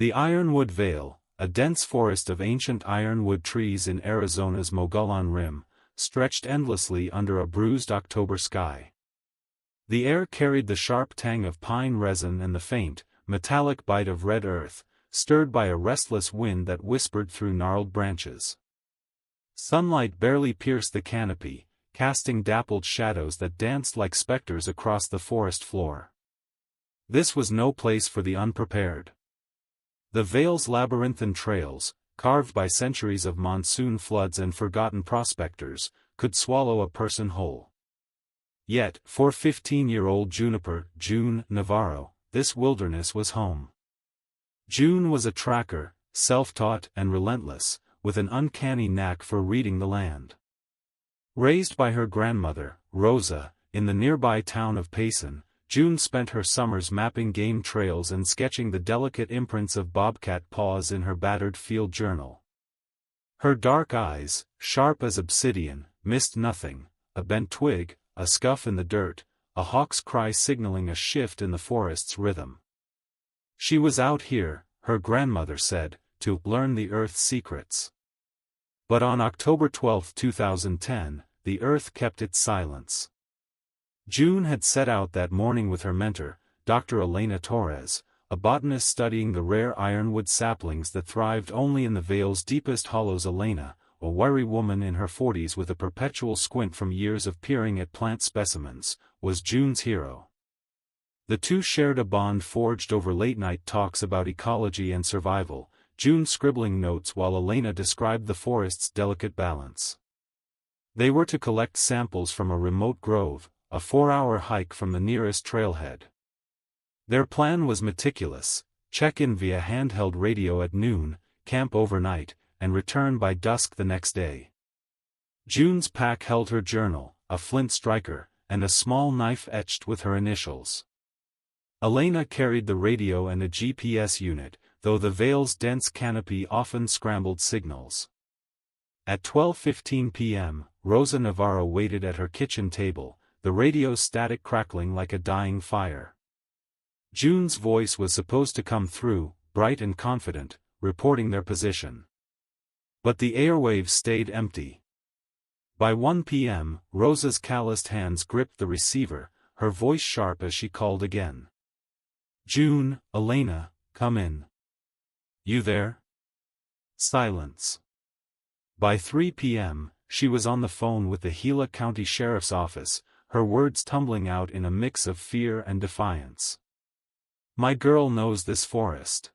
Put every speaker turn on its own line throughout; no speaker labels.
The Ironwood Vale, a dense forest of ancient ironwood trees in Arizona's Mogollon Rim, stretched endlessly under a bruised October sky. The air carried the sharp tang of pine resin and the faint, metallic bite of red earth, stirred by a restless wind that whispered through gnarled branches. Sunlight barely pierced the canopy, casting dappled shadows that danced like specters across the forest floor. This was no place for the unprepared. The Vale's labyrinthine trails, carved by centuries of monsoon floods and forgotten prospectors, could swallow a person whole. Yet, for 15-year-old June Navarro, this wilderness was home. June was a tracker, self-taught and relentless, with an uncanny knack for reading the land. Raised by her grandmother, Rosa, in the nearby town of Payson, June spent her summers mapping game trails and sketching the delicate imprints of bobcat paws in her battered field journal. Her dark eyes, sharp as obsidian, missed nothing: a bent twig, a scuff in the dirt, a hawk's cry signaling a shift in the forest's rhythm. She was out here, her grandmother said, to learn the Earth's secrets. But on October 12, 2010, the Earth kept its silence. June had set out that morning with her mentor, Dr. Elena Torres, a botanist studying the rare ironwood saplings that thrived only in the Vale's deepest hollows. Elena, a wiry woman in her 40s with a perpetual squint from years of peering at plant specimens, was June's hero. The two shared a bond forged over late-night talks about ecology and survival, June scribbling notes while Elena described the forest's delicate balance. They were to collect samples from a remote grove, a 4-hour hike from the nearest trailhead. Their plan was meticulous: check in via handheld radio at noon, camp overnight, and return by dusk the next day. June's pack held her journal, a flint striker, and a small knife etched with her initials. Elena carried the radio and a GPS unit, though the Vale's dense canopy often scrambled signals. At 12:15 p.m., Rosa Navarro waited at her kitchen table, the radio's static crackling like a dying fire. June's voice was supposed to come through, bright and confident, reporting their position. But the airwaves stayed empty. By 1 p.m., Rosa's calloused hands gripped the receiver, her voice sharp as she called again. "June, Elena, come in. You there?" Silence. By 3 p.m., she was on the phone with the Gila County Sheriff's Office, her words tumbling out in a mix of fear and defiance. "My girl knows this forest.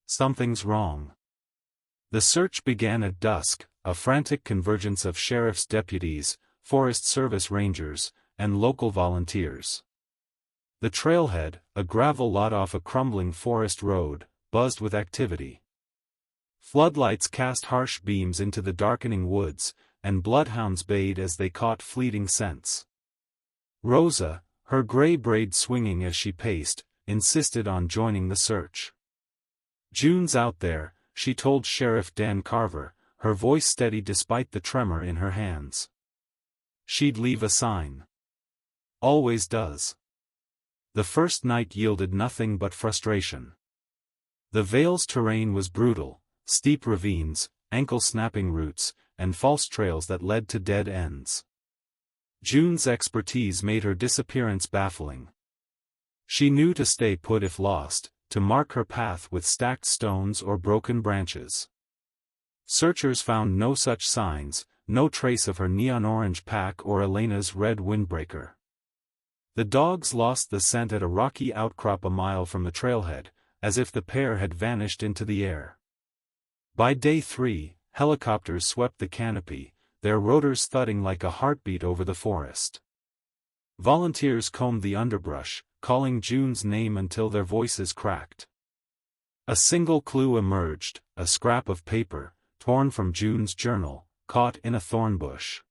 Something's wrong." The search began at dusk, a frantic convergence of sheriff's deputies, Forest Service rangers, and local volunteers. The trailhead, a gravel lot off a crumbling forest road, buzzed with activity. Floodlights cast harsh beams into the darkening woods, and bloodhounds bayed as they caught fleeting scents. Rosa, her gray braid swinging as she paced, insisted on joining the search. "June's out there," she told Sheriff Dan Carver, her voice steady despite the tremor in her hands. "She'd leave a sign. Always does." The first night yielded nothing but frustration. The Vale's terrain was brutal: steep ravines, ankle-snapping roots, and false trails that led to dead ends. June's expertise made her disappearance baffling. She knew to stay put if lost, to mark her path with stacked stones or broken branches. Searchers found no such signs, no trace of her neon-orange pack or Elena's red windbreaker. The dogs lost the scent at a rocky outcrop a mile from the trailhead, as if the pair had vanished into the air. By day 3, helicopters swept the canopy, their rotors thudding like a heartbeat over the forest. Volunteers combed the underbrush, calling June's name until their voices cracked. A single clue emerged: a scrap of paper, torn from June's journal, caught in a thorn bush.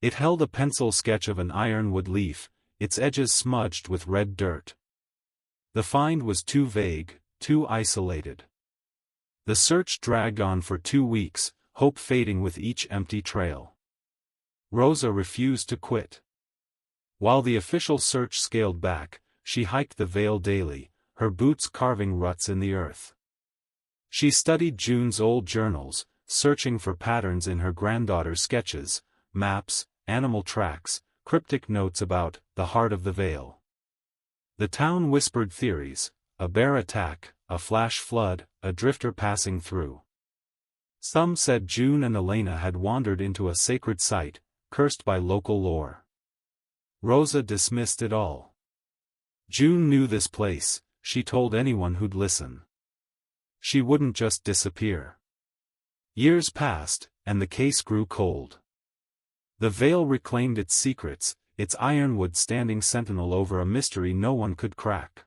It held a pencil sketch of an ironwood leaf, its edges smudged with red dirt. The find was too vague, too isolated. The search dragged on for 2 weeks, hope fading with each empty trail. Rosa refused to quit. While the official search scaled back, she hiked the Vale daily, her boots carving ruts in the earth. She studied June's old journals, searching for patterns in her granddaughter's sketches, maps, animal tracks, cryptic notes about the heart of the Vale. The town whispered theories: a bear attack, a flash flood, a drifter passing through. Some said June and Elena had wandered into a sacred site, cursed by local lore. Rosa dismissed it all. June knew this place, she told anyone who'd listen. She wouldn't just disappear. Years passed, and the case grew cold. The Vale reclaimed its secrets, its ironwood standing sentinel over a mystery no one could crack.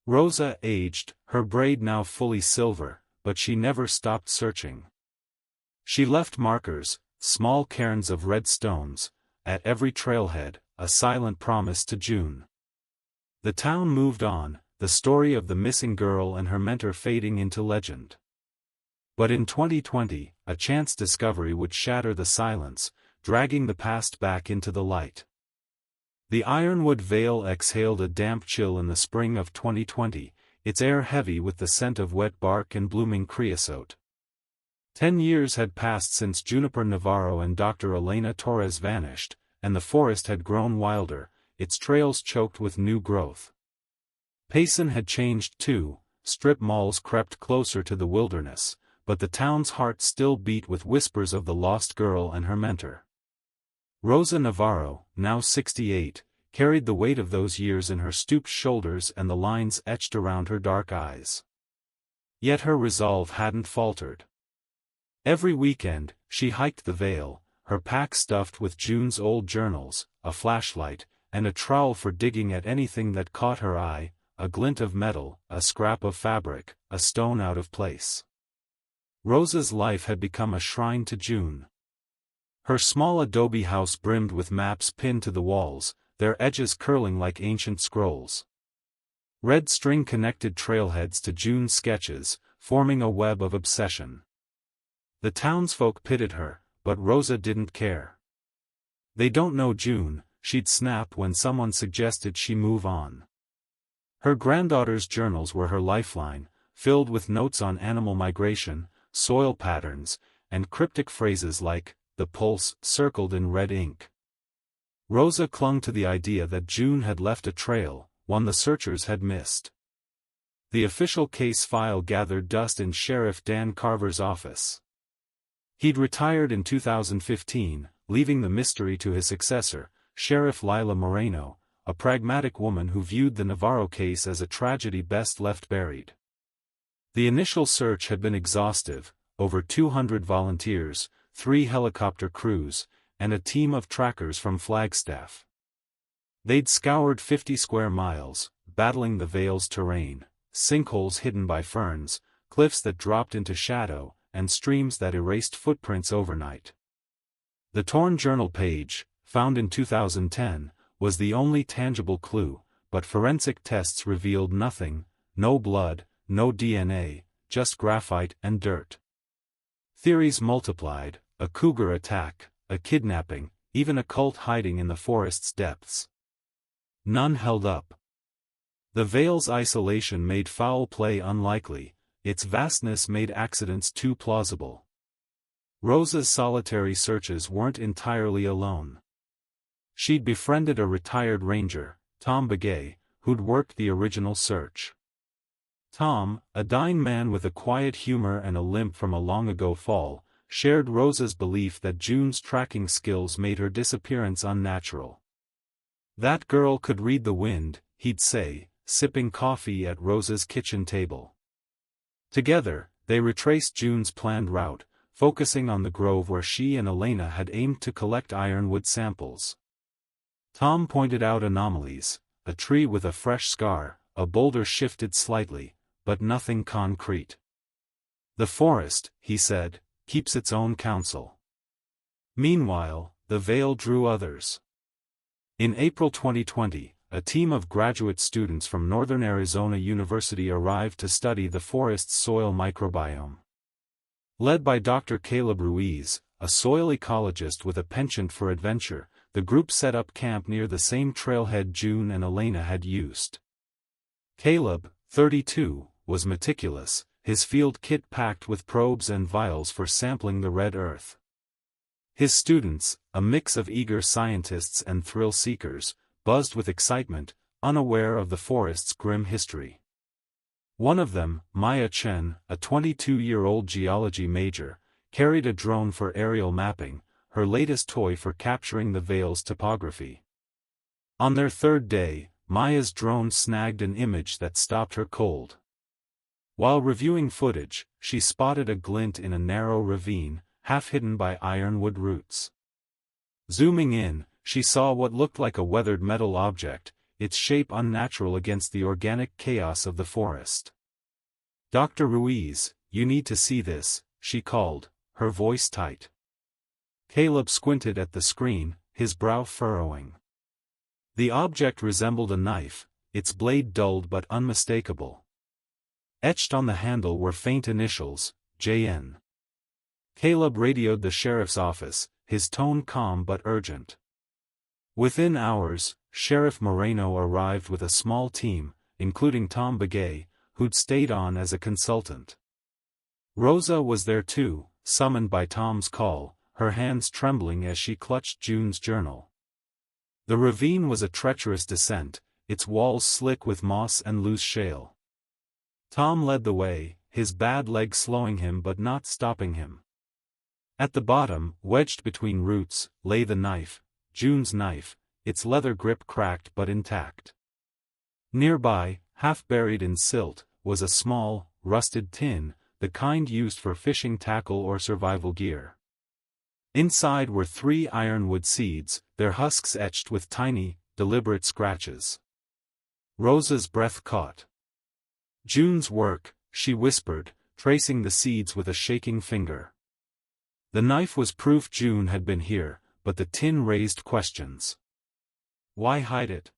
Rosa aged, her braid now fully silver, but she never stopped searching. She left markers, small cairns of red stones, at every trailhead, a silent promise to June. The town moved on, the story of the missing girl and her mentor fading into legend. But in 2020, a chance discovery would shatter the silence, dragging the past back into the light. The Ironwood Vale exhaled a damp chill in the spring of 2020, its air heavy with the scent of wet bark and blooming creosote. 10 years had passed since Juniper Navarro and Dr. Elena Torres vanished, and the forest had grown wilder, its trails choked with new growth. Payson had changed too, strip malls crept closer to the wilderness, but the town's heart still beat with whispers of the lost girl and her mentor. Rosa Navarro, now 68, carried the weight of those years in her stooped shoulders and the lines etched around her dark eyes. Yet her resolve hadn't faltered. Every weekend, she hiked the Vale, her pack stuffed with June's old journals, a flashlight, and a trowel for digging at anything that caught her eye, a glint of metal, a scrap of fabric, a stone out of place. Rosa's life had become a shrine to June. Her small adobe house brimmed with maps pinned to the walls, their edges curling like ancient scrolls. Red string connected trailheads to June's sketches, forming a web of obsession. The townsfolk pitied her, but Rosa didn't care. "They don't know June," she'd snap when someone suggested she move on. Her granddaughter's journals were her lifeline, filled with notes on animal migration, soil patterns, and cryptic phrases like, "the pulse," circled in red ink. Rosa clung to the idea that June had left a trail, one the searchers had missed. The official case file gathered dust in Sheriff Dan Carver's office. He'd retired in 2015, leaving the mystery to his successor, Sheriff Lila Moreno, a pragmatic woman who viewed the Navarro case as a tragedy best left buried. The initial search had been exhaustive, over 200 volunteers, 3 helicopter crews, and a team of trackers from Flagstaff. They'd scoured 50 square miles, battling the Vale's terrain, sinkholes hidden by ferns, cliffs that dropped into shadow, and streams that erased footprints overnight. The torn journal page, found in 2010, was the only tangible clue, but forensic tests revealed nothing: no blood, no DNA, just graphite and dirt. Theories multiplied: a cougar attack, a kidnapping, even a cult hiding in the forest's depths. None held up. The Vale's isolation made foul play unlikely, its vastness made accidents too plausible. Rosa's solitary searches weren't entirely alone. She'd befriended a retired ranger, Tom Begay, who'd worked the original search. Tom, a dying man with a quiet humor and a limp from a long-ago fall, shared Rosa's belief that June's tracking skills made her disappearance unnatural. "That girl could read the wind," he'd say, sipping coffee at Rosa's kitchen table. Together, they retraced June's planned route, focusing on the grove where she and Elena had aimed to collect ironwood samples. Tom pointed out anomalies: a tree with a fresh scar, a boulder shifted slightly, but nothing concrete. "The forest," he said, "keeps its own counsel." Meanwhile, the Vale drew others. In April 2020, a team of graduate students from Northern Arizona University arrived to study the forest's soil microbiome. Led by Dr. Caleb Ruiz, a soil ecologist with a penchant for adventure, the group set up camp near the same trailhead June and Elena had used. Caleb, 32, was meticulous, his field kit packed with probes and vials for sampling the red earth. His students, a mix of eager scientists and thrill-seekers, buzzed with excitement, unaware of the forest's grim history. One of them, Maya Chen, a 22-year-old geology major, carried a drone for aerial mapping, her latest toy for capturing the Vale's topography. On their third day, Maya's drone snagged an image that stopped her cold. While reviewing footage, she spotted a glint in a narrow ravine, half hidden by ironwood roots. Zooming in, she saw what looked like a weathered metal object, its shape unnatural against the organic chaos of the forest. "Dr. Ruiz, you need to see this," she called, her voice tight. Caleb squinted at the screen, his brow furrowing. The object resembled a knife, its blade dulled but unmistakable. Etched on the handle were faint initials, JN. Caleb radioed the sheriff's office, his tone calm but urgent. Within hours, Sheriff Moreno arrived with a small team, including Tom Begay, who'd stayed on as a consultant. Rosa was there too, summoned by Tom's call, her hands trembling as she clutched June's journal. The ravine was a treacherous descent, its walls slick with moss and loose shale. Tom led the way, his bad leg slowing him but not stopping him. At the bottom, wedged between roots, lay the knife, June's knife, its leather grip cracked but intact. Nearby, half buried in silt, was a small, rusted tin, the kind used for fishing tackle or survival gear. Inside were 3 ironwood seeds, their husks etched with tiny, deliberate scratches. Rosa's breath caught. "June's work," she whispered, tracing the seeds with a shaking finger. The knife was proof June had been here, but the tin raised questions. Why hide it?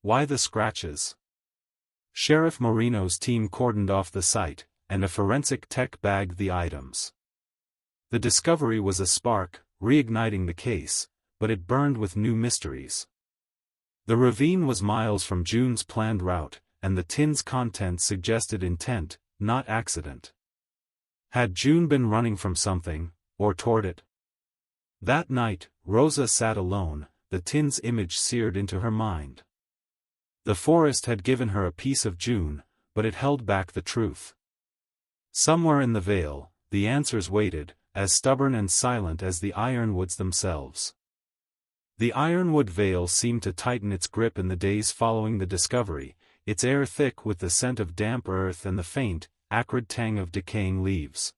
Why the scratches? Sheriff Moreno's team cordoned off the site, and a forensic tech bagged the items. The discovery was a spark, reigniting the case, but it burned with new mysteries. The ravine was miles from June's planned route, and the tin's contents suggested intent, not accident. Had June been running from something, or toward it? That night, Rosa sat alone, the tin's image seared into her mind. The forest had given her a piece of June, but it held back the truth. Somewhere in the Vale, the answers waited, as stubborn and silent as the ironwoods themselves. The ironwood Vale seemed to tighten its grip in the days following the discovery, its air thick with the scent of damp earth and the faint, acrid tang of decaying leaves.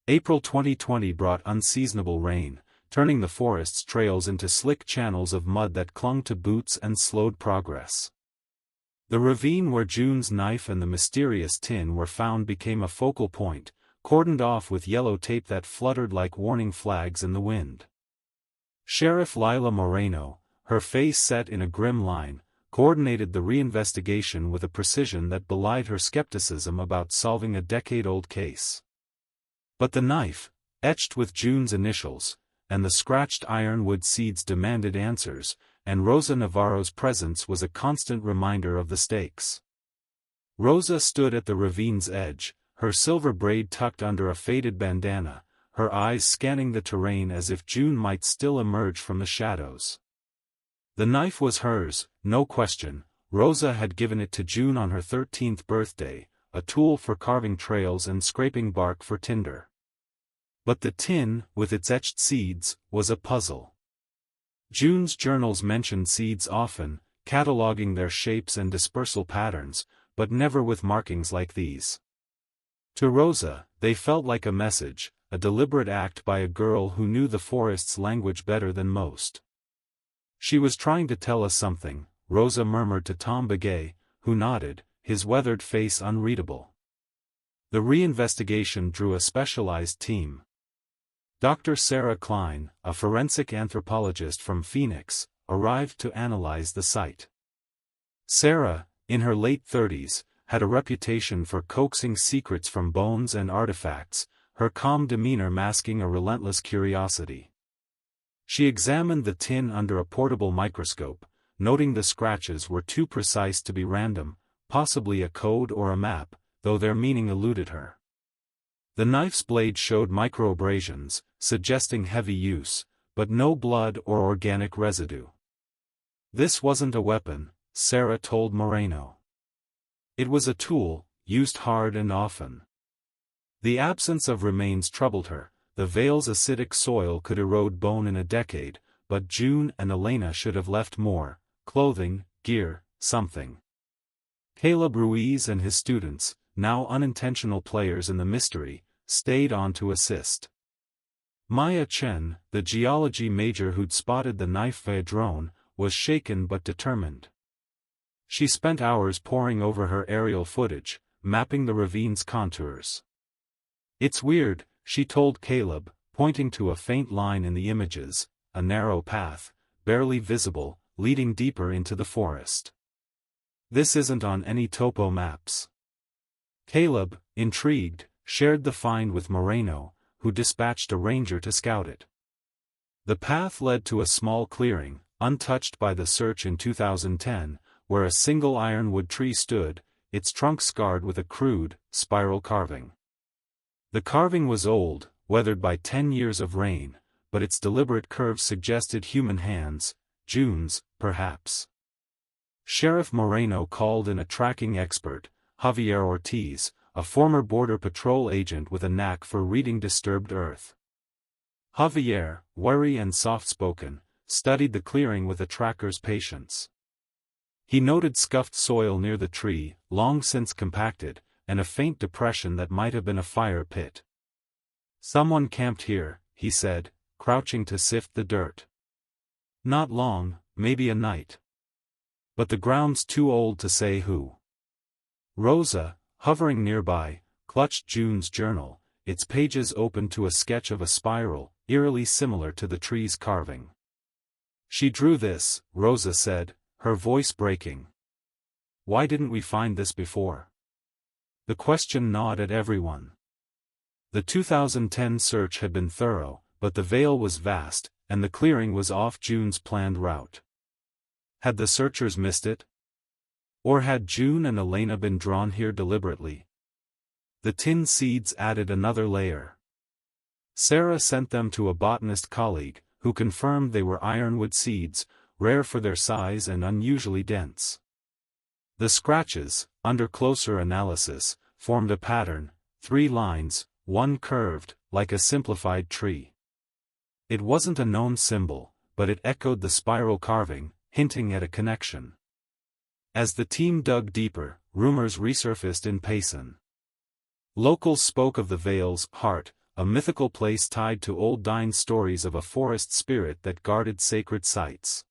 April 2020 brought unseasonable rain, turning the forest's trails into slick channels of mud that clung to boots and slowed progress. The ravine where June's knife and the mysterious tin were found became a focal point, cordoned off with yellow tape that fluttered like warning flags in the wind. Sheriff Lila Moreno, her face set in a grim line, coordinated the reinvestigation with a precision that belied her skepticism about solving a decade-old case. But the knife, etched with June's initials, and the scratched ironwood seeds demanded answers, and Rosa Navarro's presence was a constant reminder of the stakes. Rosa stood at the ravine's edge, her silver braid tucked under a faded bandana, her eyes scanning the terrain as if June might still emerge from the shadows. The knife was hers, no question. Rosa had given it to June on her 13th birthday, a tool for carving trails and scraping bark for tinder. But the tin, with its etched seeds, was a puzzle. June's journals mentioned seeds often, cataloging their shapes and dispersal patterns, but never with markings like these. To Rosa, they felt like a message, a deliberate act by a girl who knew the forest's language better than most. "She was trying to tell us something," Rosa murmured to Tom Begay, who nodded, his weathered face unreadable. The reinvestigation drew a specialized team. Dr. Sarah Klein, a forensic anthropologist from Phoenix, arrived to analyze the site. Sarah, in her late 30s, had a reputation for coaxing secrets from bones and artifacts, her calm demeanor masking a relentless curiosity. She examined the tin under a portable microscope, noting the scratches were too precise to be random, possibly a code or a map, though their meaning eluded her. The knife's blade showed microabrasions, suggesting heavy use, but no blood or organic residue. This wasn't a weapon, Sarah told Moreno. It was a tool, used hard and often. The absence of remains troubled her. The Vale's acidic soil could erode bone in a decade, but June and Elena should have left more: clothing, gear, something. Caleb Ruiz and his students, now unintentional players in the mystery, stayed on to assist. Maya Chen, the geology major who'd spotted the knife via drone, was shaken but determined. She spent hours poring over her aerial footage, mapping the ravine's contours. "It's weird," she told Caleb, pointing to a faint line in the images, a narrow path, barely visible, leading deeper into the forest. "This isn't on any topo maps." Caleb, intrigued, shared the find with Moreno, who dispatched a ranger to scout it. The path led to a small clearing, untouched by the search in 2010, where a single ironwood tree stood, its trunk scarred with a crude, spiral carving. The carving was old, weathered by 10 years of rain, but its deliberate curves suggested human hands, June's, perhaps. Sheriff Moreno called in a tracking expert, Javier Ortiz, a former Border Patrol agent with a knack for reading disturbed earth. Javier, wary and soft-spoken, studied the clearing with a tracker's patience. He noted scuffed soil near the tree, long since compacted, and a faint depression that might have been a fire pit. "Someone camped here," he said, crouching to sift the dirt. "Not long, maybe a night. But the ground's too old to say who." Rosa, hovering nearby, clutched June's journal, its pages open to a sketch of a spiral, eerily similar to the tree's carving. "She drew this," Rosa said, her voice breaking. "Why didn't we find this before?" The question gnawed at everyone. The 2010 search had been thorough, but the Vale was vast, and the clearing was off June's planned route. Had the searchers missed it? Or had June and Elena been drawn here deliberately? The tin seeds added another layer. Sarah sent them to a botanist colleague, who confirmed they were ironwood seeds, rare for their size and unusually dense. The scratches, under closer analysis, formed a pattern: 3 lines, one curved, like a simplified tree. It wasn't a known symbol, but it echoed the spiral carving, hinting at a connection. As the team dug deeper, rumors resurfaced in Payson. Locals spoke of the Vale's heart, a mythical place tied to old Dine stories of a forest spirit that guarded sacred sites.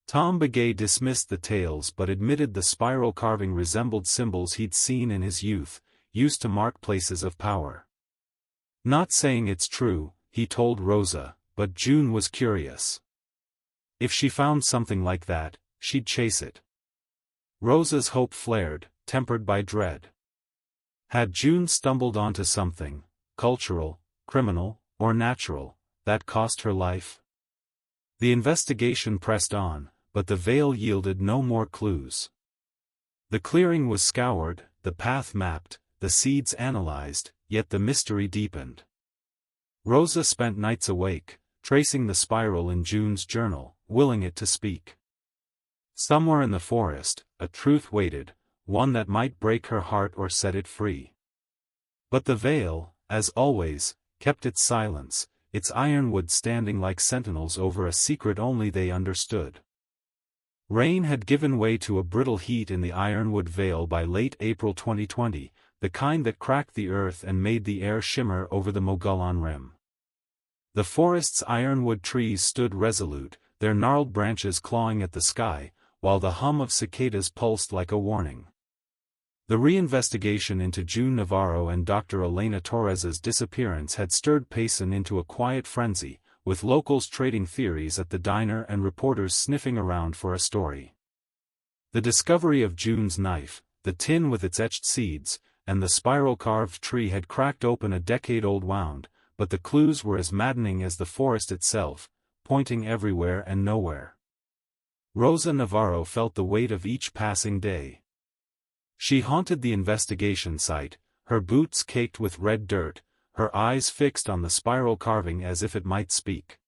Tom Begay dismissed the tales but admitted the spiral carving resembled symbols he'd seen in his youth, used to mark places of power. "Not saying it's true," he told Rosa, but June was curious. If she found something like that, she'd chase it. Rosa's hope flared, tempered by dread. Had June stumbled onto something, cultural, criminal, or natural, that cost her life? The investigation pressed on, but the Vale yielded no more clues. The clearing was scoured, the path mapped, the seeds analyzed, yet the mystery deepened. Rosa spent nights awake, tracing the spiral in June's journal, willing it to speak. Somewhere in the forest, a truth waited, one that might break her heart or set it free. But the Vale, as always, kept its silence, its ironwood standing like sentinels over a secret only they understood. Rain had given way to a brittle heat in the Ironwood Vale by late April 2020, the kind that cracked the earth and made the air shimmer over the Mogollon Rim. The forest's ironwood trees stood resolute, their gnarled branches clawing at the sky, while the hum of cicadas pulsed like a warning. The reinvestigation into June Navarro and Dr. Elena Torres's disappearance had stirred Payson into a quiet frenzy, with locals trading theories at the diner and reporters sniffing around for a story. The discovery of June's knife, the tin with its etched seeds, and the spiral-carved tree had cracked open a decade-old wound, but the clues were as maddening as the forest itself, pointing everywhere and nowhere. Rosa Navarro felt the weight of each passing day. She haunted the investigation site, her boots caked with red dirt, her eyes fixed on the spiral carving as if it might speak.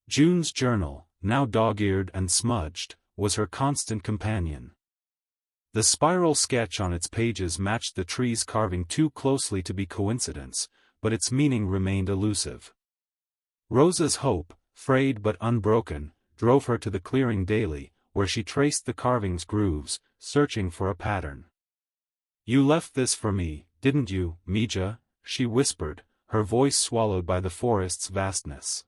June's journal, now dog-eared and smudged, was her constant companion. The spiral sketch on its pages matched the tree's carving too closely to be coincidence, but its meaning remained elusive. Rosa's hope, frayed but unbroken, drove her to the clearing daily, where she traced the carving's grooves, searching for a pattern. "You left this for me, didn't you, Mija?" she whispered, her voice swallowed by the forest's vastness.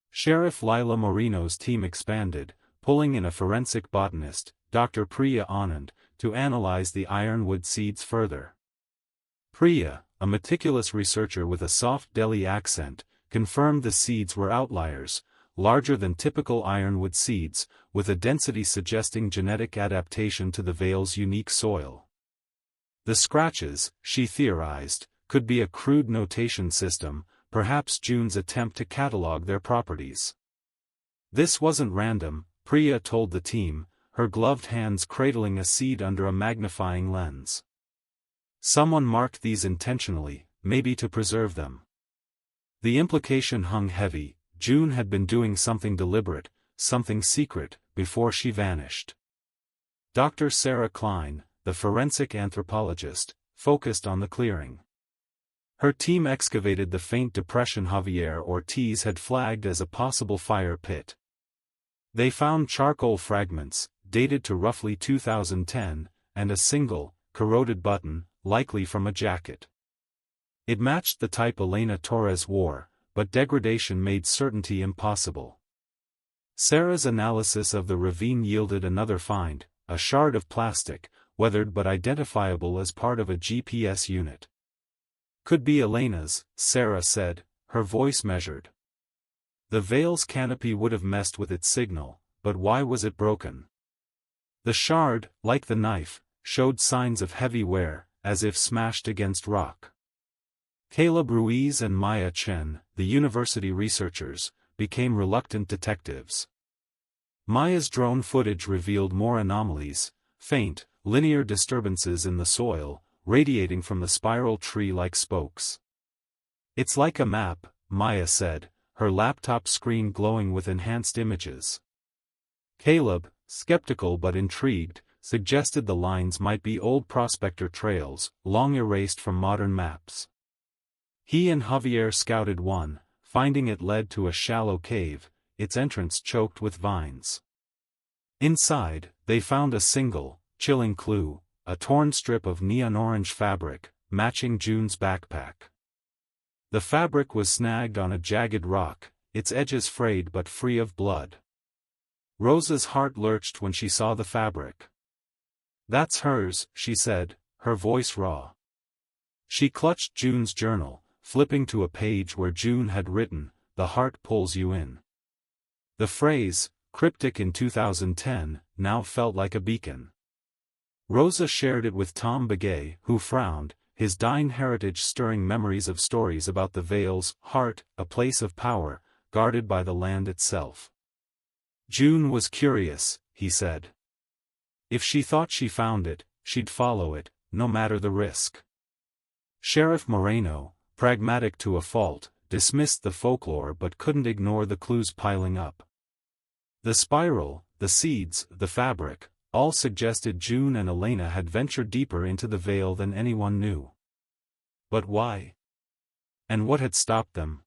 Sheriff Lila Moreno's team expanded, pulling in a forensic botanist, Dr. Priya Anand, to analyze the ironwood seeds further. Priya, a meticulous researcher with a soft Delhi accent, confirmed the seeds were outliers, larger than typical ironwood seeds, with a density suggesting genetic adaptation to the Vale's unique soil. The scratches, she theorized, could be a crude notation system, perhaps June's attempt to catalog their properties. This wasn't random, Priya told the team, her gloved hands cradling a seed under a magnifying lens. Someone marked these intentionally, maybe to preserve them. The implication hung heavy. June had been doing something deliberate, something secret, before she vanished. Dr. Sarah Klein, the forensic anthropologist, focused on the clearing. Her team excavated the faint depression Javier Ortiz had flagged as a possible fire pit. They found charcoal fragments, dated to roughly 2010, and a single, corroded button, likely from a jacket. It matched the type Elena Torres wore, but degradation made certainty impossible. Sarah's analysis of the ravine yielded another find, a shard of plastic, weathered but identifiable as part of a GPS unit. "Could be Elena's," Sarah said, her voice measured. The Vale's canopy would have messed with its signal, but why was it broken? The shard, like the knife, showed signs of heavy wear, as if smashed against rock. Caleb Ruiz and Maya Chen, the university researchers, became reluctant detectives. Maya's drone footage revealed more anomalies, faint, linear disturbances in the soil, radiating from the spiral tree like spokes. "It's like a map," Maya said, her laptop screen glowing with enhanced images. Caleb, skeptical but intrigued, suggested the lines might be old prospector trails, long erased from modern maps. He and Javier scouted one, finding it led to a shallow cave, its entrance choked with vines. Inside, they found a single, chilling clue, a torn strip of neon orange fabric, matching June's backpack. The fabric was snagged on a jagged rock, its edges frayed but free of blood. Rosa's heart lurched when she saw the fabric. "That's hers," she said, her voice raw. She clutched June's journal, flipping to a page where June had written, "The heart pulls you in." The phrase, cryptic in 2010, now felt like a beacon. Rosa shared it with Tom Begay, who frowned, his dying heritage stirring memories of stories about the Vale's heart, a place of power, guarded by the land itself. June was curious, he said. If she thought she found it, she'd follow it, no matter the risk. Sheriff Moreno, pragmatic to a fault, dismissed the folklore but couldn't ignore the clues piling up. The spiral, the seeds, the fabric, all suggested June and Elena had ventured deeper into the Vale than anyone knew. But why? And what had stopped them?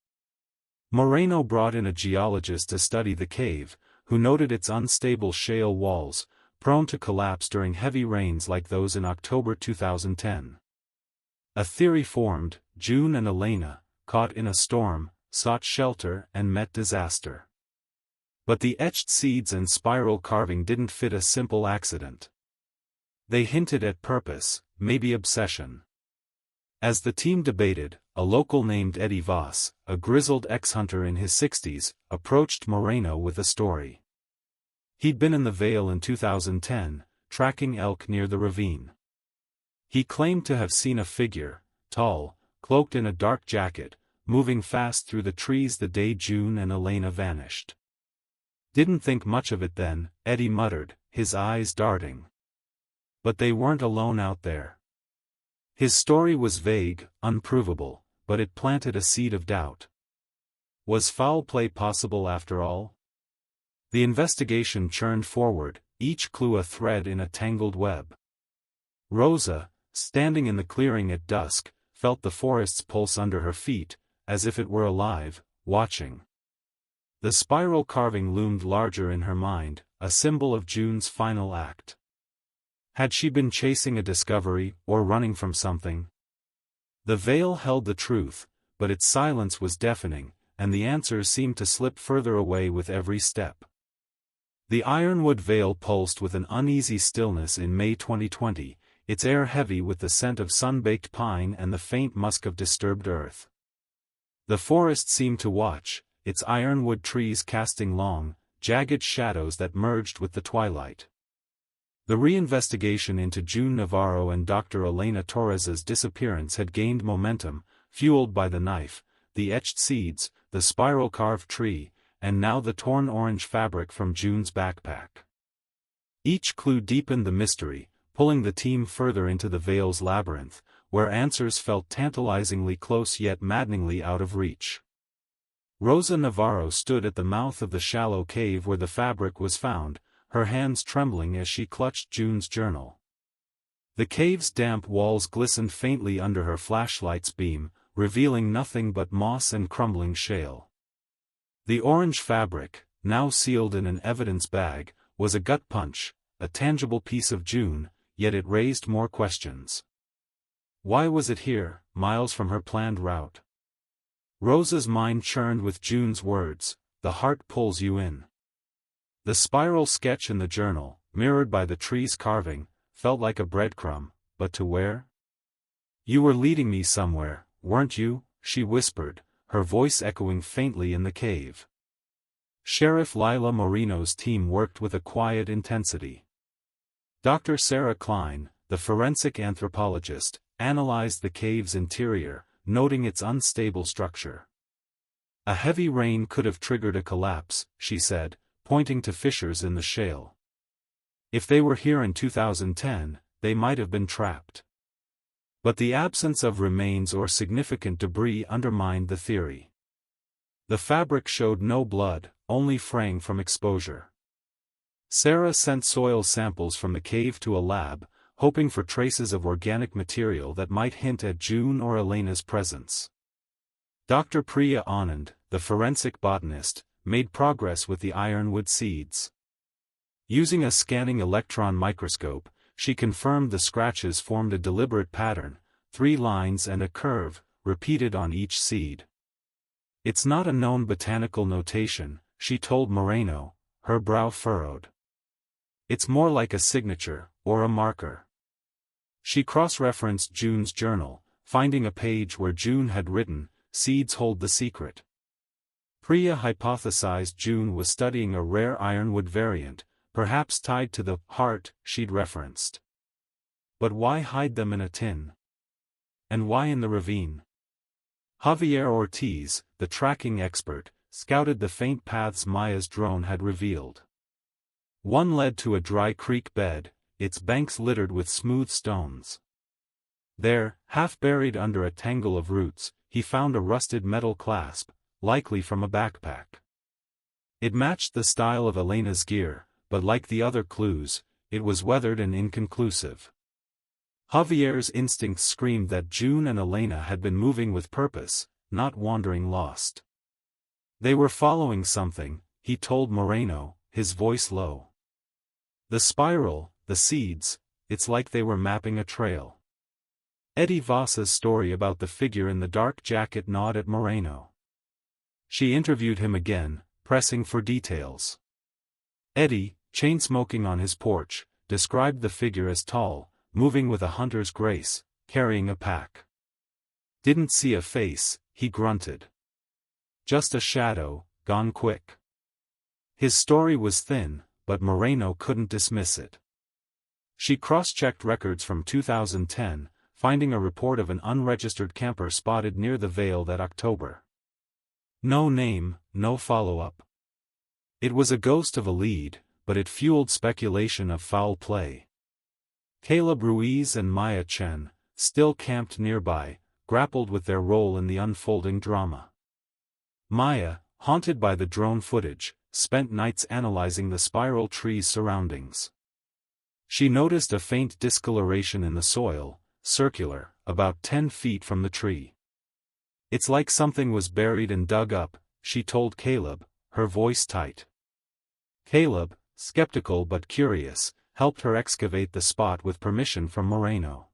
Moreno brought in a geologist to study the cave, who noted its unstable shale walls, prone to collapse during heavy rains like those in October 2010. A theory formed: June and Elena, caught in a storm, sought shelter and met disaster. But the etched seeds and spiral carving didn't fit a simple accident. They hinted at purpose, maybe obsession. As the team debated, a local named Eddie Voss, a grizzled ex-hunter in his 60s, approached Moreno with a story. He'd been in the Vale in 2010, tracking elk near the ravine. He claimed to have seen a figure, tall, cloaked in a dark jacket, moving fast through the trees the day June and Elena vanished. "Didn't think much of it then," Eddie muttered, his eyes darting. But they weren't alone out there. His story was vague, unprovable, but it planted a seed of doubt. Was foul play possible after all? The investigation churned forward, each clue a thread in a tangled web. Rosa, standing in the clearing at dusk, felt the forest's pulse under her feet, as if it were alive, watching. The spiral carving loomed larger in her mind, a symbol of June's final act. Had she been chasing a discovery, or running from something? The veil held the truth, but its silence was deafening, and the answers seemed to slip further away with every step. The ironwood vale pulsed with an uneasy stillness in May 2020, its air heavy with the scent of sun-baked pine and the faint musk of disturbed earth. The forest seemed to watch, its ironwood trees casting long, jagged shadows that merged with the twilight. The reinvestigation into June Navarro and Dr. Elena Torres's disappearance had gained momentum, fueled by the knife, the etched seeds, the spiral-carved tree, and now the torn orange fabric from June's backpack. Each clue deepened the mystery, pulling the team further into the Vale's labyrinth, where answers felt tantalizingly close yet maddeningly out of reach. Rosa Navarro stood at the mouth of the shallow cave where the fabric was found, her hands trembling as she clutched June's journal. The cave's damp walls glistened faintly under her flashlight's beam, revealing nothing but moss and crumbling shale. The orange fabric, now sealed in an evidence bag, was a gut punch, a tangible piece of June, yet it raised more questions. Why was it here, miles from her planned route? Rosa's mind churned with June's words, "The heart pulls you in." The spiral sketch in the journal, mirrored by the tree's carving, felt like a breadcrumb, but to where? "You were leading me somewhere, weren't you?" she whispered, her voice echoing faintly in the cave. Sheriff Lila Moreno's team worked with a quiet intensity. Dr. Sarah Klein, the forensic anthropologist, analyzed the cave's interior, noting its unstable structure. "A heavy rain could have triggered a collapse," she said, pointing to fissures in the shale. "If they were here in 2010, they might have been trapped." But the absence of remains or significant debris undermined the theory. The fabric showed no blood, only fraying from exposure. Sarah sent soil samples from the cave to a lab, hoping for traces of organic material that might hint at June or Elena's presence. Dr. Priya Anand, the forensic botanist, made progress with the ironwood seeds. Using a scanning electron microscope, she confirmed the scratches formed a deliberate pattern, 3 lines and a curve, repeated on each seed. "It's not a known botanical notation," she told Moreno, her brow furrowed. "It's more like a signature, or a marker." She cross-referenced June's journal, finding a page where June had written, "Seeds hold the secret." Priya hypothesized June was studying a rare ironwood variant, perhaps tied to the heart she'd referenced. But why hide them in a tin? And why in the ravine? Javier Ortiz, the tracking expert, scouted the faint paths Maya's drone had revealed. One led to a dry creek bed, its banks littered with smooth stones. There, half buried under a tangle of roots, he found a rusted metal clasp, likely from a backpack. It matched the style of Elena's gear, but like the other clues, it was weathered and inconclusive. Javier's instincts screamed that June and Elena had been moving with purpose, not wandering lost. They were following something, he told Moreno, his voice low. "The spiral, the seeds, it's like they were mapping a trail." Eddie Vasa's story about the figure in the dark jacket gnawed at Moreno. She interviewed him again, pressing for details. Eddie, chain-smoking on his porch, described the figure as tall, moving with a hunter's grace, carrying a pack. "Didn't see a face," he grunted. "Just a shadow, gone quick." His story was thin, but Moreno couldn't dismiss it. She cross-checked records from 2010, finding a report of an unregistered camper spotted near the Vale that October. No name, no follow-up. It was a ghost of a lead, but it fueled speculation of foul play. Caleb Ruiz and Maya Chen, still camped nearby, grappled with their role in the unfolding drama. Maya, haunted by the drone footage, spent nights analyzing the spiral tree's surroundings. She noticed a faint discoloration in the soil, circular, about 10 feet from the tree. "It's like something was buried and dug up," she told Caleb, her voice tight. Caleb, skeptical but curious, helped her excavate the spot with permission from Moreno.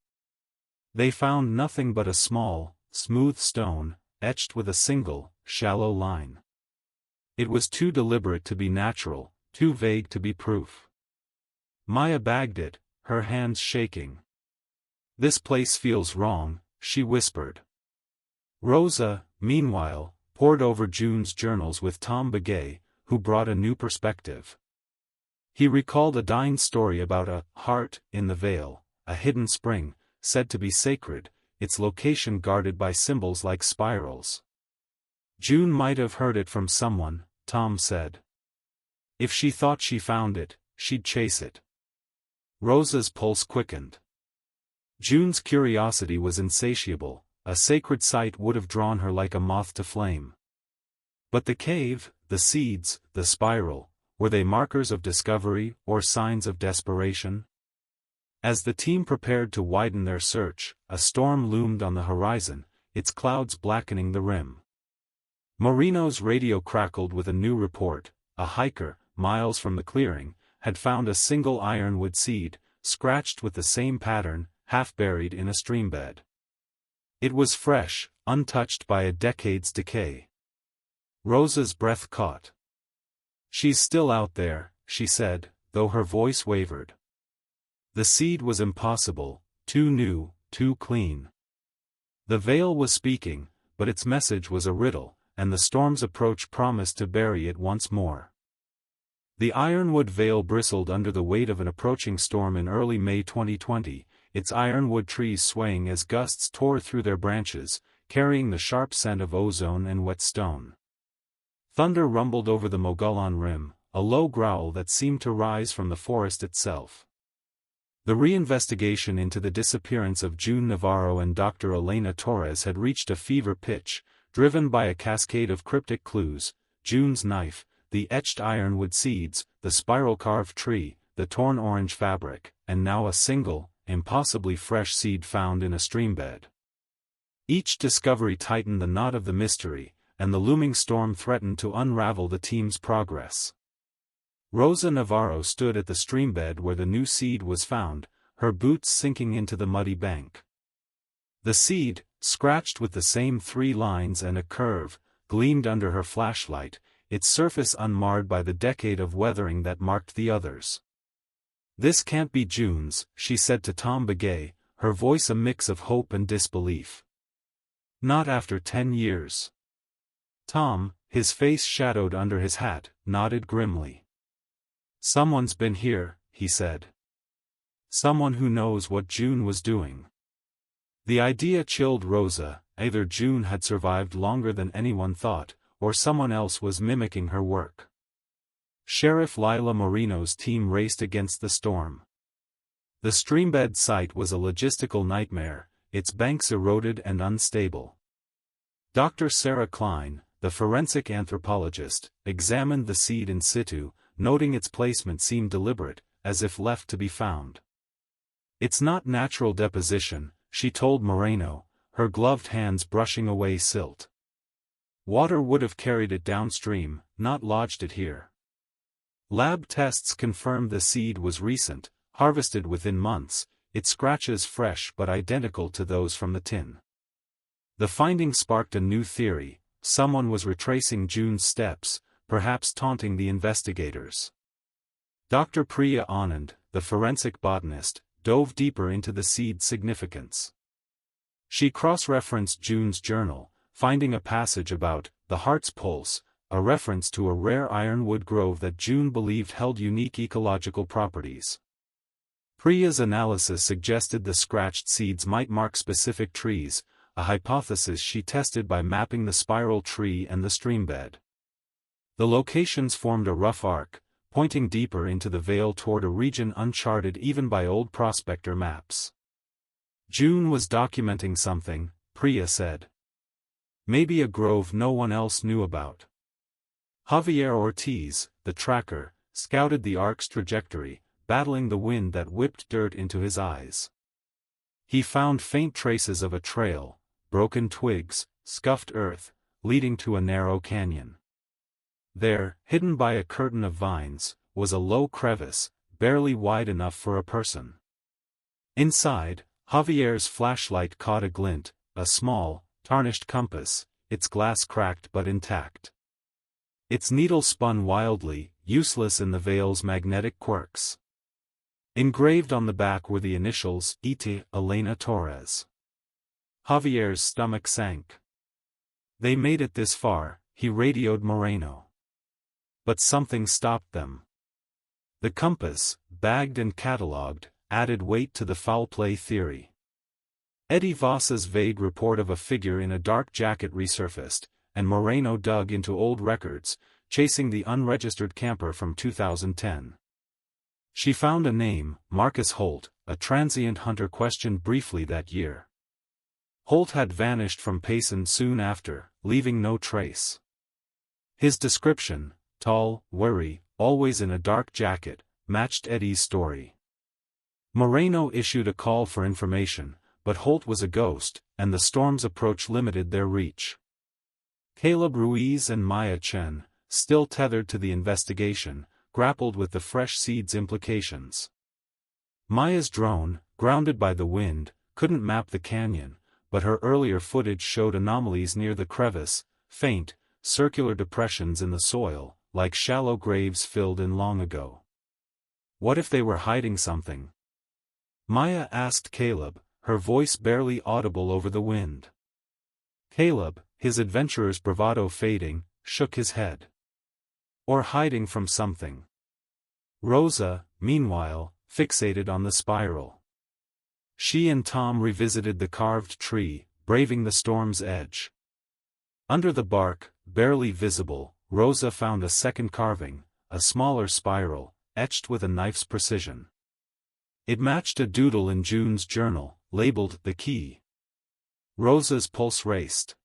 They found nothing but a small, smooth stone, etched with a single, shallow line. It was too deliberate to be natural, too vague to be proof. Maya bagged it, her hands shaking. "This place feels wrong," she whispered. Rosa, meanwhile, pored over June's journals with Tom Begay, who brought a new perspective. He recalled a dying story about a heart in the vale, a hidden spring, said to be sacred, its location guarded by symbols like spirals. June might have heard it from someone, Tom said. If she thought she found it, she'd chase it. Rosa's pulse quickened. June's curiosity was insatiable, a sacred site would have drawn her like a moth to flame. But the cave, the seeds, the spiral, were they markers of discovery or signs of desperation? As the team prepared to widen their search, a storm loomed on the horizon, its clouds blackening the rim. Moreno's radio crackled with a new report. A hiker, miles from the clearing, had found a single ironwood seed, scratched with the same pattern, half buried in a streambed. It was fresh, untouched by a decade's decay. Rosa's breath caught. "She's still out there," she said, though her voice wavered. The seed was impossible, too new, too clean. The veil was speaking, but its message was a riddle, and the storm's approach promised to bury it once more. The ironwood veil bristled under the weight of an approaching storm in early May 2020, its ironwood trees swaying as gusts tore through their branches, carrying the sharp scent of ozone and wet stone. Thunder rumbled over the Mogollon Rim, a low growl that seemed to rise from the forest itself. The reinvestigation into the disappearance of June Navarro and Dr. Elena Torres had reached a fever pitch, driven by a cascade of cryptic clues: June's knife, the etched ironwood seeds, the spiral-carved tree, the torn orange fabric, and now a single, impossibly fresh seed found in a streambed. Each discovery tightened the knot of the mystery, and the looming storm threatened to unravel the team's progress. Rosa Navarro stood at the streambed where the new seed was found, her boots sinking into the muddy bank. The seed, scratched with the same 3 lines and a curve, gleamed under her flashlight, its surface unmarred by the decade of weathering that marked the others. "This can't be June's," she said to Tom Begay, her voice a mix of hope and disbelief. "Not after 10 years. Tom, his face shadowed under his hat, nodded grimly. "Someone's been here," he said. "Someone who knows what June was doing." The idea chilled Rosa. Either June had survived longer than anyone thought, or someone else was mimicking her work. Sheriff Lila Moreno's team raced against the storm. The streambed site was a logistical nightmare, its banks eroded and unstable. Dr. Sarah Klein, the forensic anthropologist, examined the seed in situ, noting its placement seemed deliberate, as if left to be found. "It's not natural deposition," she told Moreno, her gloved hands brushing away silt. "Water would have carried it downstream, not lodged it here." Lab tests confirmed the seed was recent, harvested within months, its scratches fresh but identical to those from the tin. The finding sparked a new theory: someone was retracing June's steps, perhaps taunting the investigators. Dr. Priya Anand, the forensic botanist, dove deeper into the seed's significance. She cross-referenced June's journal, finding a passage about the heart's pulse, a reference to a rare ironwood grove that June believed held unique ecological properties. Priya's analysis suggested the scratched seeds might mark specific trees, a hypothesis she tested by mapping the spiral tree and the streambed. The locations formed a rough arc, pointing deeper into the vale toward a region uncharted even by old prospector maps. June was documenting something, Priya said. Maybe a grove no one else knew about. Javier Ortiz, the tracker, scouted the ark's trajectory, battling the wind that whipped dirt into his eyes. He found faint traces of a trail, broken twigs, scuffed earth, leading to a narrow canyon. There, hidden by a curtain of vines, was a low crevice, barely wide enough for a person. Inside, Javier's flashlight caught a glint, a small, tarnished compass, its glass cracked but intact. Its needle spun wildly, useless in the vale's magnetic quirks. Engraved on the back were the initials, E.T. Elena Torres. Javier's stomach sank. They made it this far, he radioed Moreno. But something stopped them. The compass, bagged and catalogued, added weight to the foul play theory. Eddie Voss's vague report of a figure in a dark jacket resurfaced, and Moreno dug into old records, chasing the unregistered camper from 2010. She found a name, Marcus Holt, a transient hunter questioned briefly that year. Holt had vanished from Payson soon after, leaving no trace. His description, tall, wary, always in a dark jacket, matched Eddie's story. Moreno issued a call for information, but Holt was a ghost, and the storm's approach limited their reach. Caleb Ruiz and Maya Chen, still tethered to the investigation, grappled with the fresh seed's implications. Maya's drone, grounded by the wind, couldn't map the canyon, but her earlier footage showed anomalies near the crevice, faint, circular depressions in the soil, like shallow graves filled in long ago. What if they were hiding something? Maya asked Caleb, her voice barely audible over the wind. Caleb, his adventurer's bravado fading, shook his head. Or hiding from something. Rosa, meanwhile, fixated on the spiral. She and Tom revisited the carved tree, braving the storm's edge. Under the bark, barely visible, Rosa found a second carving, a smaller spiral, etched with a knife's precision. It matched a doodle in June's journal, labeled "The Key." Rosa's pulse raced.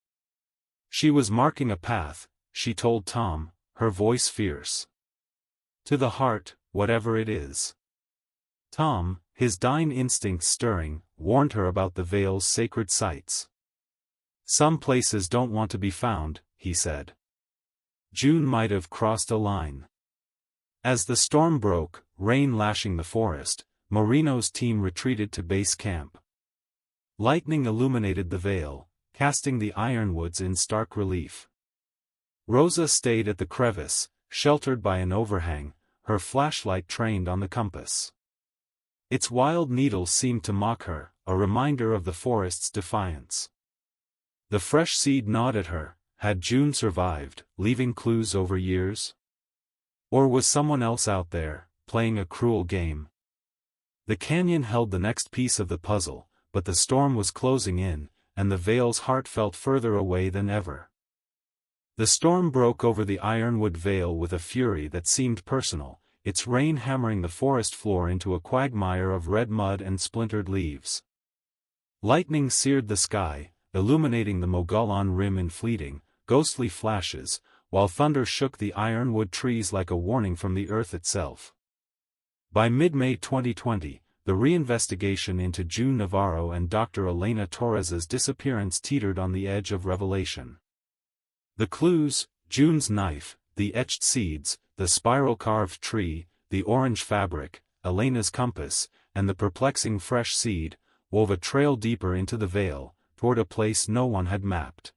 She was marking a path, she told Tom, her voice fierce. To the heart, whatever it is. Tom, his dying instincts stirring, warned her about the Vale's sacred sites. Some places don't want to be found, he said. June might have crossed a line. As the storm broke, rain lashing the forest, Moreno's team retreated to base camp. Lightning illuminated the Vale, casting the ironwoods in stark relief. Rosa stayed at the crevice, sheltered by an overhang, her flashlight trained on the compass. Its wild needles seemed to mock her, a reminder of the forest's defiance. The fresh seed gnawed at her. Had June survived, leaving clues over years? Or was someone else out there, playing a cruel game? The canyon held the next piece of the puzzle, but the storm was closing in, and the Vale's heart felt further away than ever. The storm broke over the ironwood vale with a fury that seemed personal, its rain hammering the forest floor into a quagmire of red mud and splintered leaves. Lightning seared the sky, illuminating the Mogollon Rim in fleeting, ghostly flashes, while thunder shook the ironwood trees like a warning from the earth itself. By mid-May 2020, the reinvestigation into June Navarro and Dr. Elena Torres's disappearance teetered on the edge of revelation. The clues, June's knife, the etched seeds, the spiral-carved tree, the orange fabric, Elena's compass, and the perplexing fresh seed, wove a trail deeper into the Vale, toward a place no one had mapped.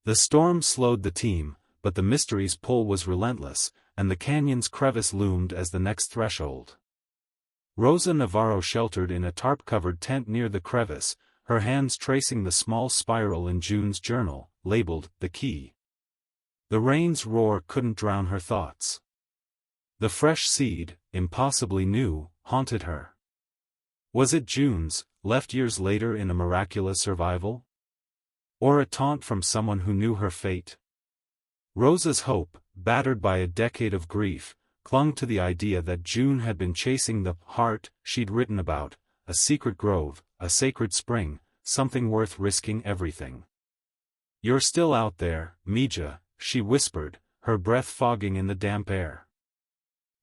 The storm slowed the team, but the mystery's pull was relentless, and the canyon's crevice loomed as the next threshold. Rosa Navarro sheltered in a tarp-covered tent near the crevice, her hands tracing the small spiral in June's journal, labeled "The Key." The rain's roar couldn't drown her thoughts. The fresh seed, impossibly new, haunted her. Was it June's, left years later in a miraculous survival? Or a taunt from someone who knew her fate? Rosa's hope, battered by a decade of grief, clung to the idea that June had been chasing the heart she'd written about, a secret grove, a sacred spring, something worth risking everything. "You're still out there, Mija," she whispered, her breath fogging in the damp air.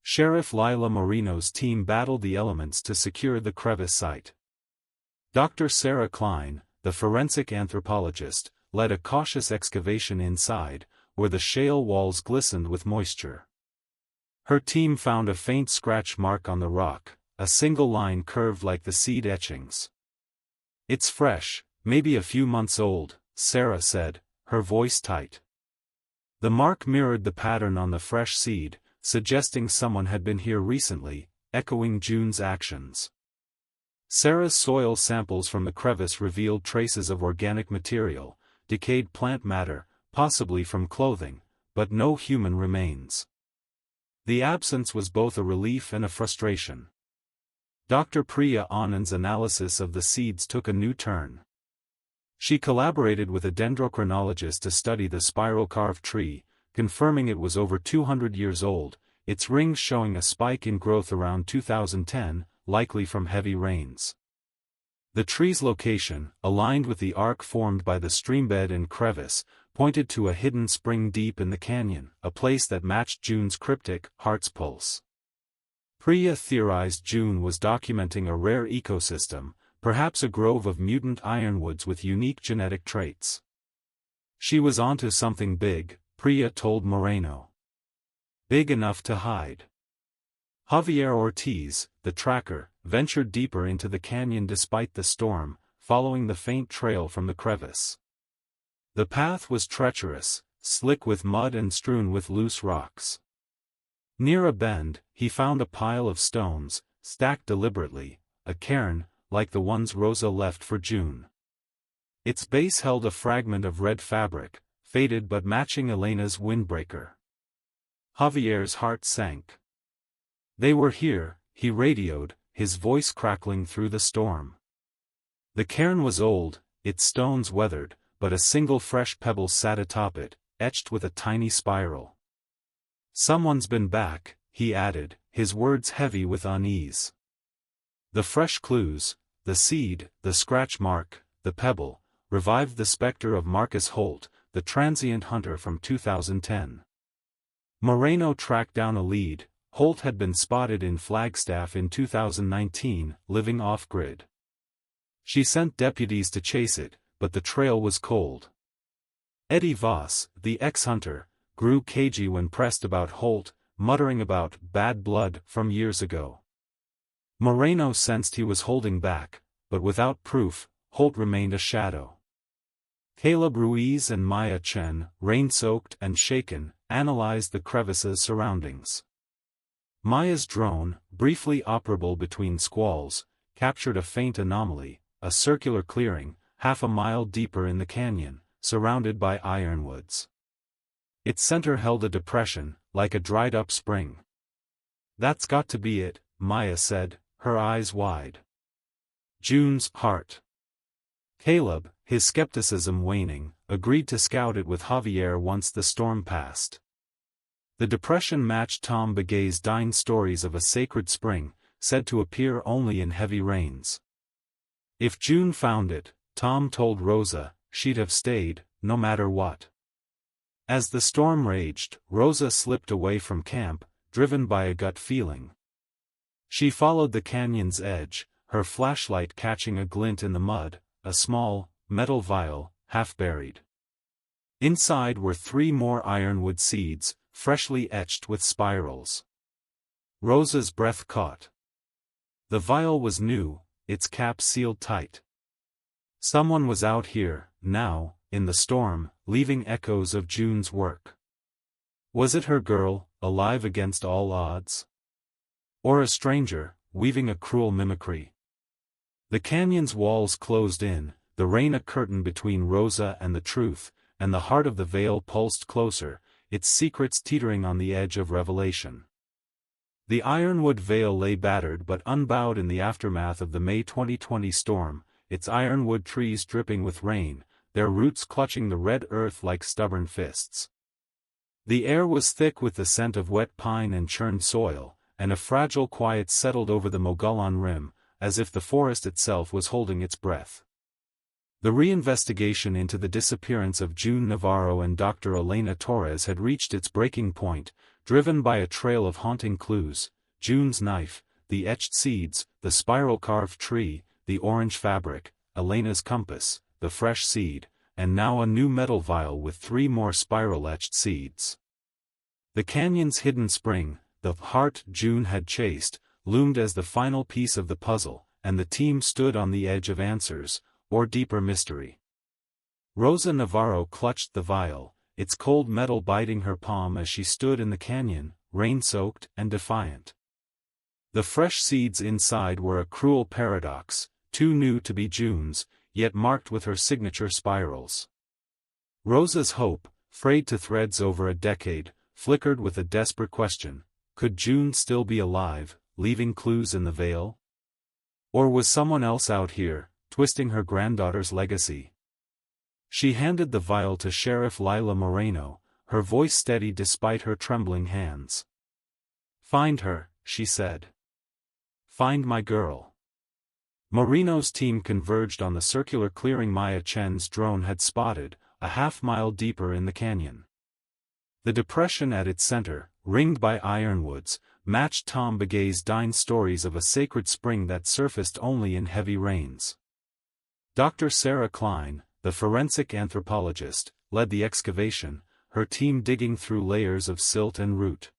Sheriff Lila Moreno's team battled the elements to secure the crevice site. Dr. Sarah Klein, the forensic anthropologist, led a cautious excavation inside, where the shale walls glistened with moisture. Her team found a faint scratch mark on the rock, a single line curved like the seed etchings. "It's fresh, maybe a few months old," Sarah said, her voice tight. The mark mirrored the pattern on the fresh seed, suggesting someone had been here recently, echoing June's actions. Sarah's soil samples from the crevice revealed traces of organic material, decayed plant matter, possibly from clothing, but no human remains. The absence was both a relief and a frustration. Dr. Priya Anand's analysis of the seeds took a new turn. She collaborated with a dendrochronologist to study the spiral-carved tree, confirming it was over 200 years old, its rings showing a spike in growth around 2010, likely from heavy rains. The tree's location, aligned with the arc formed by the streambed and crevice, pointed to a hidden spring deep in the canyon, a place that matched June's cryptic heart's pulse. Priya theorized June was documenting a rare ecosystem, perhaps a grove of mutant ironwoods with unique genetic traits. She was onto something big, Priya told Moreno. Big enough to hide. Javier Ortiz, the tracker, ventured deeper into the canyon despite the storm, following the faint trail from the crevice. The path was treacherous, slick with mud and strewn with loose rocks. Near a bend, he found a pile of stones, stacked deliberately, a cairn, like the ones Rosa left for June. Its base held a fragment of red fabric, faded but matching Elena's windbreaker. Javier's heart sank. They were here, he radioed, his voice crackling through the storm. The cairn was old, its stones weathered, but a single fresh pebble sat atop it, etched with a tiny spiral. "Someone's been back," he added, his words heavy with unease. The fresh clues, the seed, the scratch mark, the pebble, revived the specter of Marcus Holt, the transient hunter from 2010. Moreno tracked down a lead. Holt had been spotted in Flagstaff in 2019, living off-grid. She sent deputies to chase it, but the trail was cold. Eddie Voss, the ex-hunter, grew cagey when pressed about Holt, muttering about bad blood from years ago. Moreno sensed he was holding back, but without proof, Holt remained a shadow. Caleb Ruiz and Maya Chen, rain-soaked and shaken, analyzed the crevice's surroundings. Maya's drone, briefly operable between squalls, captured a faint anomaly, a circular clearing, half a mile deeper in the canyon, surrounded by ironwoods. Its center held a depression, like a dried-up spring. "That's got to be it," Maya said, her eyes wide. June's heart. Caleb, his skepticism waning, agreed to scout it with Javier once the storm passed. The depression matched Tom Begay's dying stories of a sacred spring, said to appear only in heavy rains. If June found it, Tom told Rosa, she'd have stayed, no matter what. As the storm raged, Rosa slipped away from camp, driven by a gut feeling. She followed the canyon's edge, her flashlight catching a glint in the mud, a small, metal vial, half buried. Inside were 3 more ironwood seeds, freshly etched with spirals. Rosa's breath caught. The vial was new, its cap sealed tight. Someone was out here, now, in the storm, leaving echoes of June's work. Was it her girl, alive against all odds? Or a stranger, weaving a cruel mimicry? The canyon's walls closed in, the rain a curtain between Rosa and the truth, and the heart of the veil pulsed closer, its secrets teetering on the edge of revelation. The ironwood veil lay battered but unbowed in the aftermath of the May 2020 storm, its ironwood trees dripping with rain, their roots clutching the red earth like stubborn fists. The air was thick with the scent of wet pine and churned soil, and a fragile quiet settled over the Mogollon Rim, as if the forest itself was holding its breath. The reinvestigation into the disappearance of June Navarro and Dr. Elena Torres had reached its breaking point, driven by a trail of haunting clues: June's knife, the etched seeds, the spiral-carved tree, the orange fabric, Elena's compass, the fresh seed, and now a new metal vial with 3 more spiral-etched seeds. The canyon's hidden spring, the heart June had chased, loomed as the final piece of the puzzle, and the team stood on the edge of answers, or deeper mystery. Rosa Navarro clutched the vial, its cold metal biting her palm as she stood in the canyon, rain-soaked and defiant. The fresh seeds inside were a cruel paradox, too new to be June's, yet marked with her signature spirals. Rosa's hope, frayed to threads over a decade, flickered with a desperate question: could June still be alive, leaving clues in the veil? Or was someone else out here, twisting her granddaughter's legacy? She handed the vial to Sheriff Lila Moreno, her voice steady despite her trembling hands. "Find her," she said. "Find my girl." Moreno's team converged on the circular clearing Maya Chen's drone had spotted, a half-mile deeper in the canyon. The depression at its center, ringed by ironwoods, matched Tom Begay's dying stories of a sacred spring that surfaced only in heavy rains. Dr. Sarah Klein, the forensic anthropologist, led the excavation, her team digging through layers of silt and root.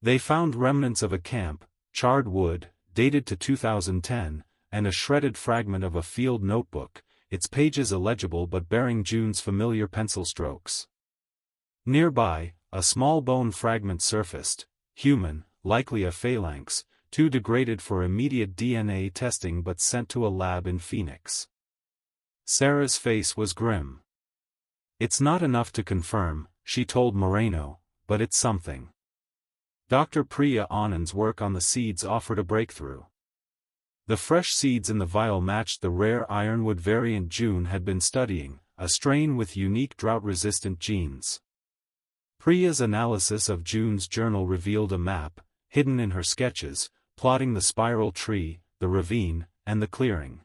They found remnants of a camp, charred wood, dated to 2010, and a shredded fragment of a field notebook, its pages illegible but bearing June's familiar pencil strokes. Nearby, a small bone fragment surfaced, human, likely a phalanx, too degraded for immediate DNA testing but sent to a lab in Phoenix. Sarah's face was grim. "It's not enough to confirm," she told Moreno, "but it's something." Dr. Priya Anand's work on the seeds offered a breakthrough. The fresh seeds in the vial matched the rare ironwood variant June had been studying, a strain with unique drought-resistant genes. Priya's analysis of June's journal revealed a map, hidden in her sketches, plotting the spiral tree, the ravine, and the clearing.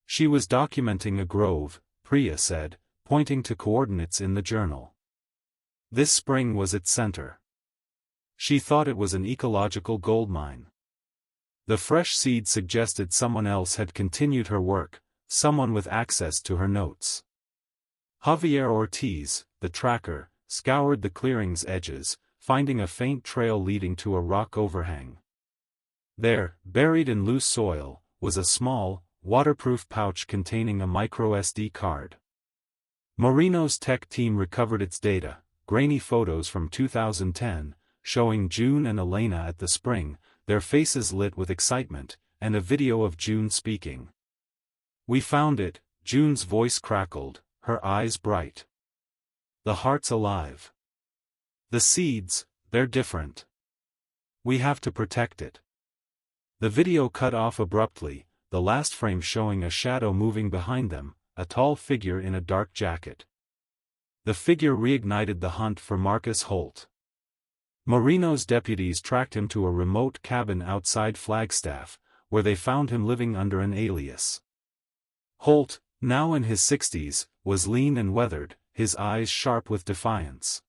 She was documenting a grove, Priya said, pointing to coordinates in the journal. This spring was its center. She thought it was an ecological goldmine. The fresh seed suggested someone else had continued her work, someone with access to her notes. Javier Ortiz, the tracker, scoured the clearing's edges, finding a faint trail leading to a rock overhang. There, buried in loose soil, was a small, waterproof pouch containing a micro-SD card. Moreno's tech team recovered its data, grainy photos from 2010, showing June and Elena at the spring, their faces lit with excitement, and a video of June speaking. "We found it," June's voice crackled, her eyes bright. "The heart's alive. The seeds, they're different. We have to protect it." The video cut off abruptly, the last frame showing a shadow moving behind them, a tall figure in a dark jacket. The figure reignited the hunt for Marcus Holt. Moreno's deputies tracked him to a remote cabin outside Flagstaff, where they found him living under an alias. Holt, now in his 60s, was lean and weathered, his eyes sharp with defiance.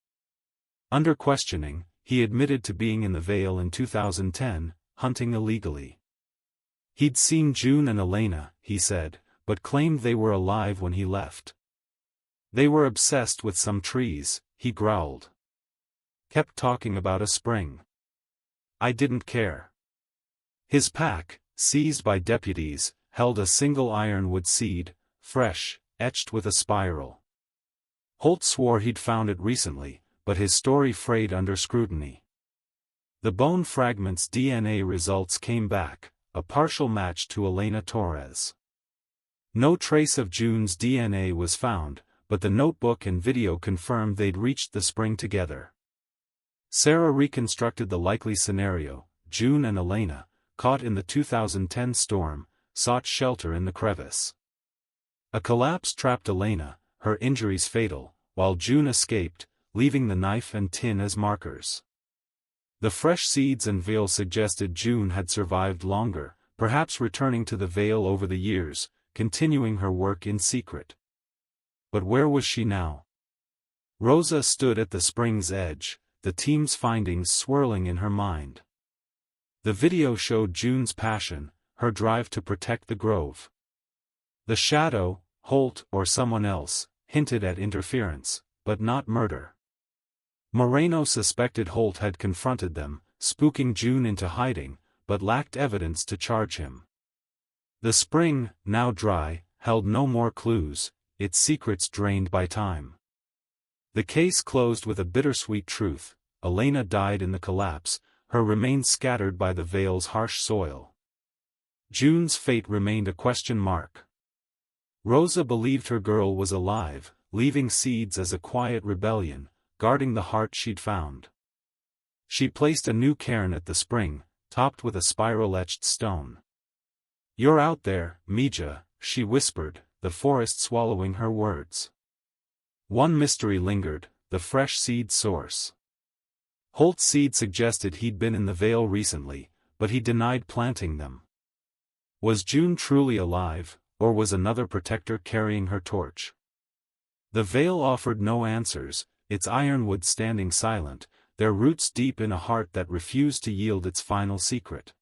Under questioning, he admitted to being in the Vale in 2010, hunting illegally. He'd seen June and Elena, he said, but claimed they were alive when he left. "They were obsessed with some trees," he growled. "Kept talking about a spring. I didn't care." His pack, seized by deputies, held a single ironwood seed, fresh, etched with a spiral. Holt swore he'd found it recently, but his story frayed under scrutiny. The bone fragment's DNA results came back, a partial match to Elena Torres. No trace of June's DNA was found, but the notebook and video confirmed they'd reached the spring together. Sarah reconstructed the likely scenario: June and Elena, caught in the 2010 storm, sought shelter in the crevice. A collapse trapped Elena, her injuries fatal, while June escaped, leaving the knife and tin as markers. The fresh seeds and veil suggested June had survived longer, perhaps returning to the veil over the years, continuing her work in secret. But where was she now? Rosa stood at the spring's edge, the team's findings swirling in her mind. The video showed June's passion, her drive to protect the grove. The shadow, Holt or someone else, hinted at interference, but not murder. Moreno suspected Holt had confronted them, spooking June into hiding, but lacked evidence to charge him. The spring, now dry, held no more clues, its secrets drained by time. The case closed with a bittersweet truth: Elena died in the collapse, her remains scattered by the veil's harsh soil. June's fate remained a question mark. Rosa believed her girl was alive, leaving seeds as a quiet rebellion, guarding the heart she'd found. She placed a new cairn at the spring, topped with a spiral-etched stone. "You're out there, Mija," she whispered, the forest swallowing her words. One mystery lingered: the fresh seed source. Holt's seed suggested he'd been in the Vale recently, but he denied planting them. Was June truly alive, or was another protector carrying her torch? The Vale offered no answers, its ironwood standing silent, their roots deep in a heart that refused to yield its final secret.